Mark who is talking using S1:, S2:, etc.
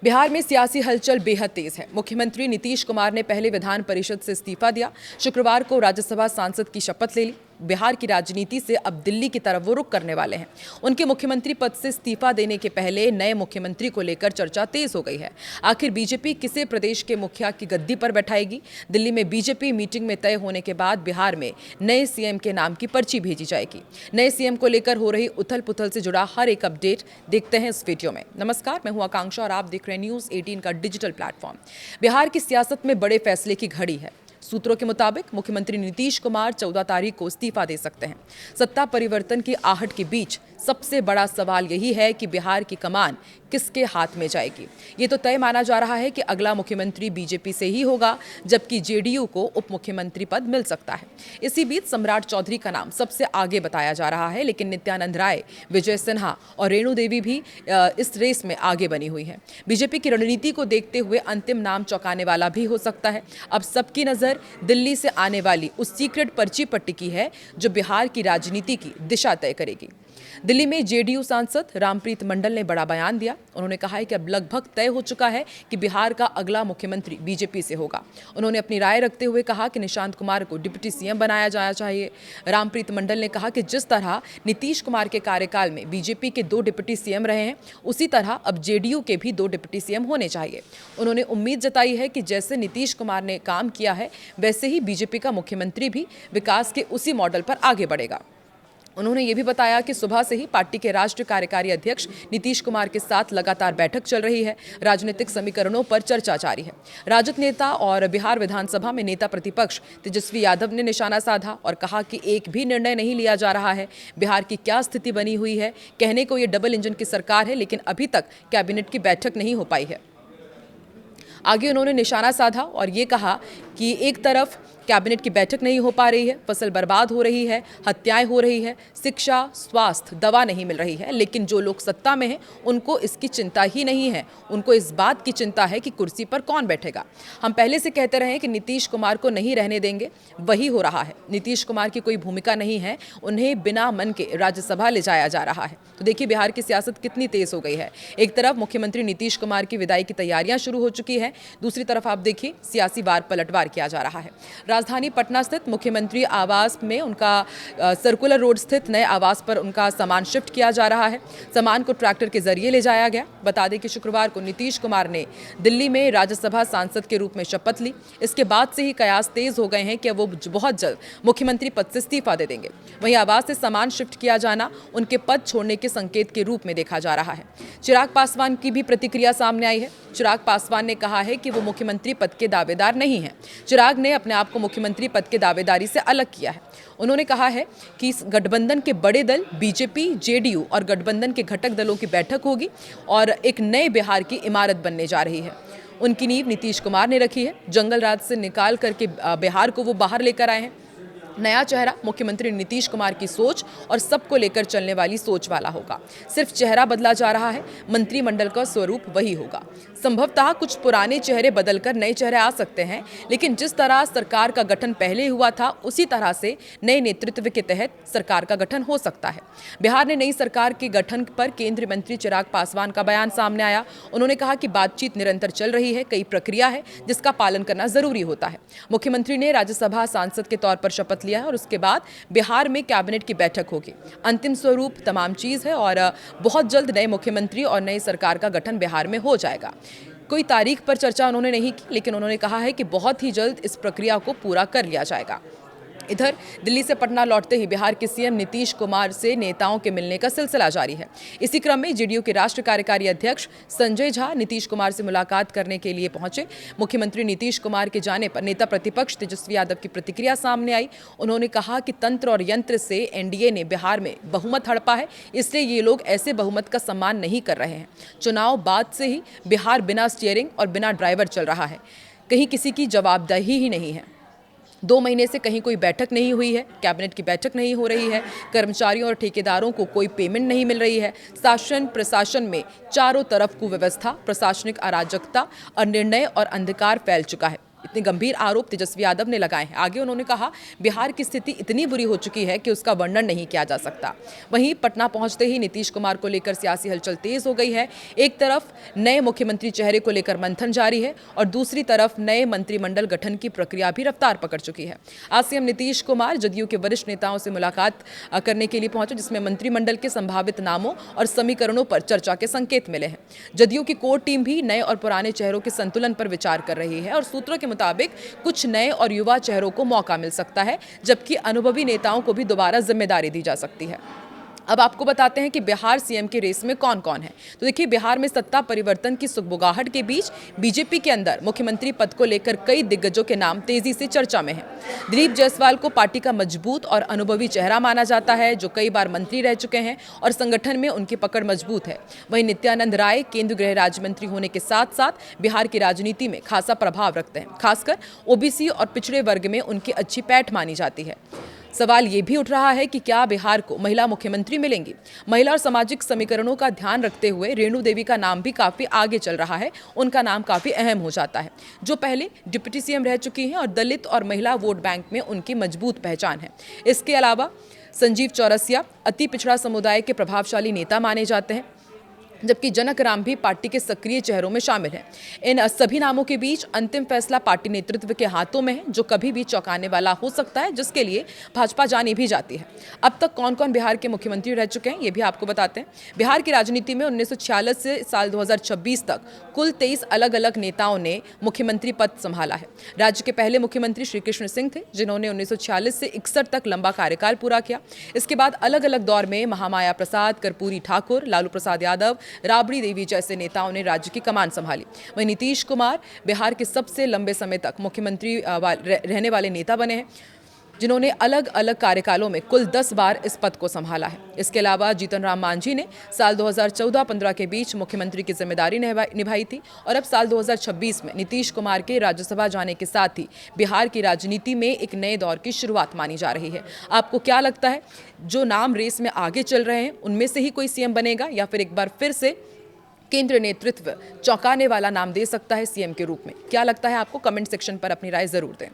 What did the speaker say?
S1: बिहार में सियासी हलचल बेहद तेज है। मुख्यमंत्री नीतीश कुमार ने पहले विधान परिषद से इस्तीफा दिया। शुक्रवार को राज्यसभा सांसद की शपथ ले ली। बिहार की राजनीति से अब दिल्ली की तरफ वो रुख करने वाले हैं। उनके मुख्यमंत्री पद से इस्तीफा देने के पहले नए मुख्यमंत्री को लेकर चर्चा तेज हो गई है। आखिर बीजेपी किसे प्रदेश के मुखिया की गद्दी पर बैठाएगी? दिल्ली में बीजेपी मीटिंग में तय होने के बाद बिहार में नए सीएम के नाम की पर्ची भेजी जाएगी। नए सीएम को लेकर हो रही उथल पुथल से जुड़ा हर एक अपडेट देखते हैं इस वीडियो में। नमस्कार, मैं हूं आकांक्षा और आप देख रहे हैं न्यूज़ 18 का डिजिटल प्लेटफॉर्म। बिहार की सियासत में बड़े फैसले की घड़ी है। सूत्रों के मुताबिक मुख्यमंत्री नीतीश कुमार 14 तारीख को इस्तीफा दे सकते हैं। सत्ता परिवर्तन की आहट के बीच सबसे बड़ा सवाल यही है कि बिहार की कमान किसके हाथ में जाएगी। ये तो तय माना जा रहा है कि अगला मुख्यमंत्री बीजेपी से ही होगा, जबकि जेडीयू को उप मुख्यमंत्री पद मिल सकता है। इसी बीच सम्राट चौधरी का नाम सबसे आगे बताया जा रहा है, लेकिन नित्यानंद राय, विजय सिन्हा और रेणु देवी भी इस रेस में आगे बनी हुई हैं। बीजेपी की रणनीति को देखते हुए अंतिम नाम चौंकाने वाला भी हो सकता है। अब सबकी नजर दिल्ली से आने वाली उस सीक्रेट पर्ची पर टिकी है जो बिहार की राजनीति की दिशा तय करेगी। दिल्ली में जेडीयू सांसद रामप्रीत मंडल ने बड़ा बयान दिया। उन्होंने कहा है कि अब लगभग तय हो चुका है कि बिहार का अगला मुख्यमंत्री बीजेपी से होगा। उन्होंने अपनी राय रखते हुए कहा कि निशांत कुमार को डिप्टी सीएम बनाया जाना चाहिए। रामप्रीत मंडल ने कहा कि जिस तरह नीतीश कुमार के कार्यकाल में बीजेपी के 2 डिप्टी सीएम रहे हैं, उसी तरह अब जेडीयू के भी 2 डिप्टी सीएम होने चाहिए। उन्होंने उम्मीद जताई है कि जैसे नीतीश कुमार ने काम किया है, वैसे ही बीजेपी का मुख्यमंत्री भी विकास के उसी मॉडल पर आगे बढ़ेगा। उन्होंने ये भी बताया कि सुबह से ही पार्टी के राष्ट्रीय कार्यकारी अध्यक्ष नीतीश कुमार के साथ लगातार बैठक चल रही है। राजनीतिक समीकरणों पर चर्चा जारी है। राजद नेता और बिहार विधानसभा में नेता प्रतिपक्ष तेजस्वी यादव ने निशाना साधा और कहा कि एक भी निर्णय नहीं लिया जा रहा है। बिहार की क्या स्थिति बनी हुई है? कहने को ये डबल इंजन की सरकार है, लेकिन अभी तक कैबिनेट की बैठक नहीं हो पाई है। आगे उन्होंने निशाना साधा और ये कहा कि एक तरफ कैबिनेट की बैठक नहीं हो पा रही है, फसल बर्बाद हो रही है, हत्याएं हो रही है, शिक्षा, स्वास्थ्य, दवा नहीं मिल रही है, लेकिन जो लोग सत्ता में हैं उनको इसकी चिंता ही नहीं है। उनको इस बात की चिंता है कि कुर्सी पर कौन बैठेगा। हम पहले से कहते रहे कि नीतीश कुमार को नहीं रहने देंगे, वही हो रहा है। नीतीश कुमार की कोई भूमिका नहीं है, उन्हें बिना मन के राज्यसभा ले जाया जा रहा है। तो देखिए बिहार की सियासत कितनी तेज हो गई है। एक तरफ मुख्यमंत्री नीतीश कुमार की विदाई की तैयारियां शुरू हो चुकी है, दूसरी तरफ आप देखिए सियासी वार पलटवार किया जा रहा है। राजधानी पटना स्थित मुख्यमंत्री आवास में उनका सर्कुलर रोड स्थित नए आवास पर उनका सामान शिफ्ट किया जा रहा है। सामान को ट्रैक्टर के जरिए ले जाया गया। बता दें कि शुक्रवार को नीतीश कुमार ने दिल्ली में राज्यसभा सांसद के रूप में शपथ ली। इसके बाद से ही कयास तेज हो गए हैं कि वो बहुत जल्द मुख्यमंत्री पद से इस्तीफा दे देंगे। वहीं आवास से सामान शिफ्ट किया जाना उनके पद छोड़ने के संकेत के रूप में देखा जा रहा है। चिराग पासवान की भी प्रतिक्रिया सामने आई है। चिराग पासवान ने कहा है कि वो मुख्यमंत्री पद के दावेदार नहीं हैं। चिराग ने अपने आप को मुख्यमंत्री पद के दावेदारी से अलग किया है। उन्होंने कहा है कि इस गठबंधन के बड़े दल बीजेपी, जेडीयू और गठबंधन के घटक दलों की बैठक होगी और एक नए बिहार की इमारत बनने जा रही है। उनकी नींव नीतीश कुमार ने रखी है। जंगल राज से निकाल करके बिहार को वो बाहर लेकर आए हैं। नया चेहरा मुख्यमंत्री नीतीश कुमार की सोच और सबको लेकर चलने वाली सोच वाला होगा। सिर्फ चेहरा बदला जा रहा है, मंत्रिमंडल का स्वरूप वही होगा। संभवतः कुछ पुराने चेहरे बदलकर नए चेहरे आ सकते हैं, लेकिन जिस तरह सरकार का गठन पहले हुआ था, उसी तरह से नए नेतृत्व के तहत सरकार का गठन हो सकता है। बिहार ने नई सरकार के गठन पर केंद्रीय मंत्री चिराग पासवान का बयान सामने आया। उन्होंने कहा कि बातचीत निरंतर चल रही है, कई प्रक्रिया है जिसका पालन करना जरूरी होता है। मुख्यमंत्री ने राज्यसभा सांसद के तौर पर शपथ लिया है और उसके बाद बिहार में कैबिनेट की बैठक होगी। अंतिम स्वरूप तमाम चीज है और बहुत जल्द नए मुख्यमंत्री और नई सरकार का गठन बिहार में हो जाएगा। कोई तारीख पर चर्चा उन्होंने नहीं की, लेकिन उन्होंने कहा है कि बहुत ही जल्द इस प्रक्रिया को पूरा कर लिया जाएगा। इधर दिल्ली से पटना लौटते ही बिहार के सीएम नीतीश कुमार से नेताओं के मिलने का सिलसिला जारी है। इसी क्रम में जेडीयू के राष्ट्रीय कार्यकारी अध्यक्ष संजय झा नीतीश कुमार से मुलाकात करने के लिए पहुंचे। मुख्यमंत्री नीतीश कुमार के जाने पर नेता प्रतिपक्ष तेजस्वी यादव की प्रतिक्रिया सामने आई। उन्होंने कहा कि तंत्र और यंत्र से एनडीए ने बिहार में बहुमत हड़पा है, इसलिए ये लोग ऐसे बहुमत का सम्मान नहीं कर रहे हैं। चुनाव बाद से ही बिहार बिना स्टीयरिंग और बिना ड्राइवर चल रहा है। कहीं किसी की जवाबदेही ही नहीं है। 2 महीने से कहीं कोई बैठक नहीं हुई है, कैबिनेट की बैठक नहीं हो रही है, कर्मचारियों और ठेकेदारों को कोई पेमेंट नहीं मिल रही है। शासन प्रशासन में चारों तरफ कुव्यवस्था, प्रशासनिक अराजकता और निर्णय और अंधकार फैल चुका है। इतने गंभीर आरोप तेजस्वी यादव ने लगाए हैं। आगे उन्होंने कहा, बिहार की स्थिति इतनी बुरी हो चुकी है कि उसका वर्णन नहीं किया जा सकता। वहीं पटना पहुंचते ही नीतीश कुमार को लेकर सियासी हलचल तेज हो गई है। एक तरफ नए मुख्यमंत्री चेहरे को लेकर मंथन जारी है और दूसरी तरफ नए मंत्रिमंडल गठन की प्रक्रिया भी रफ्तार पकड़ चुकी है। आज सीएम नीतीश कुमार जदयू के वरिष्ठ नेताओं से मुलाकात करने के लिए पहुंचे, जिसमें मंत्रिमंडल के संभावित नामों और समीकरणों पर चर्चा के संकेत मिले हैं। जदयू की कोर टीम भी नए और पुराने चेहरों के संतुलन पर विचार कर रही है और सूत्रों के मुताबिक कुछ नए और युवा चेहरों को मौका मिल सकता है, जबकि अनुभवी नेताओं को भी दोबारा जिम्मेदारी दी जा सकती है। अब आपको बताते हैं कि बिहार सीएम की रेस में कौन कौन है। तो देखिए, बिहार में सत्ता परिवर्तन की सुगबुगाहट के बीच बीजेपी के अंदर मुख्यमंत्री पद को लेकर कई दिग्गजों के नाम तेजी से चर्चा में हैं। दिलीप जायसवाल को पार्टी का मजबूत और अनुभवी चेहरा माना जाता है, जो कई बार मंत्री रह चुके हैं और संगठन में उनकी पकड़ मजबूत है। वहीं नित्यानंद राय केंद्रीय गृह राज्य मंत्री होने के साथ साथ बिहार की राजनीति में खासा प्रभाव रखते हैं। खासकर ओबीसी और पिछड़े वर्ग में उनकी अच्छी पैठ मानी जाती है। सवाल ये भी उठ रहा है कि क्या बिहार को महिला मुख्यमंत्री मिलेंगी। महिला और सामाजिक समीकरणों का ध्यान रखते हुए रेणु देवी का नाम भी काफी आगे चल रहा है। उनका नाम काफी अहम हो जाता है, जो पहले डिप्टी सीएम रह चुकी हैं और दलित और महिला वोट बैंक में उनकी मजबूत पहचान है। इसके अलावा संजीव चौरसिया अति पिछड़ा समुदाय के प्रभावशाली नेता माने जाते हैं, जबकि जनक राम भी पार्टी के सक्रिय चेहरों में शामिल हैं। इन सभी नामों के बीच अंतिम फैसला पार्टी नेतृत्व के हाथों में है, जो कभी भी चौंकाने वाला हो सकता है, जिसके लिए भाजपा जानी भी जाती है। अब तक कौन कौन बिहार के मुख्यमंत्री रह चुके हैं, ये भी आपको बताते हैं। बिहार की राजनीति में 1946 से साल 2026 तक कुल 23 अलग अलग नेताओं ने मुख्यमंत्री पद संभाला है। राज्य के पहले मुख्यमंत्री श्री कृष्ण सिंह थे, जिन्होंने 1946 से 61 तक लंबा कार्यकाल पूरा किया। इसके बाद अलग अलग दौर में महामाया प्रसाद, कर्पूरी ठाकुर, लालू प्रसाद यादव, राबड़ी देवी जैसे नेताओं ने राज्य की कमान संभाली। वहीं नीतीश कुमार बिहार के सबसे लंबे समय तक मुख्यमंत्री रहने वाले नेता बने हैं, जिन्होंने अलग अलग कार्यकालों में कुल 10 बार इस पद को संभाला है। इसके अलावा जीतन राम मांझी ने साल 2014-15 के बीच मुख्यमंत्री की जिम्मेदारी निभाई थी और अब साल 2026 में नीतीश कुमार के राज्यसभा जाने के साथ ही बिहार की राजनीति में एक नए दौर की शुरुआत मानी जा रही है। आपको क्या लगता है, जो नाम रेस में आगे चल रहे हैं उनमें से ही कोई सीएम बनेगा या फिर एक बार फिर से केंद्रीय नेतृत्व चौंकाने वाला नाम दे सकता है सीएम के रूप में? क्या लगता है आपको? कमेंट सेक्शन पर अपनी राय जरूर दें।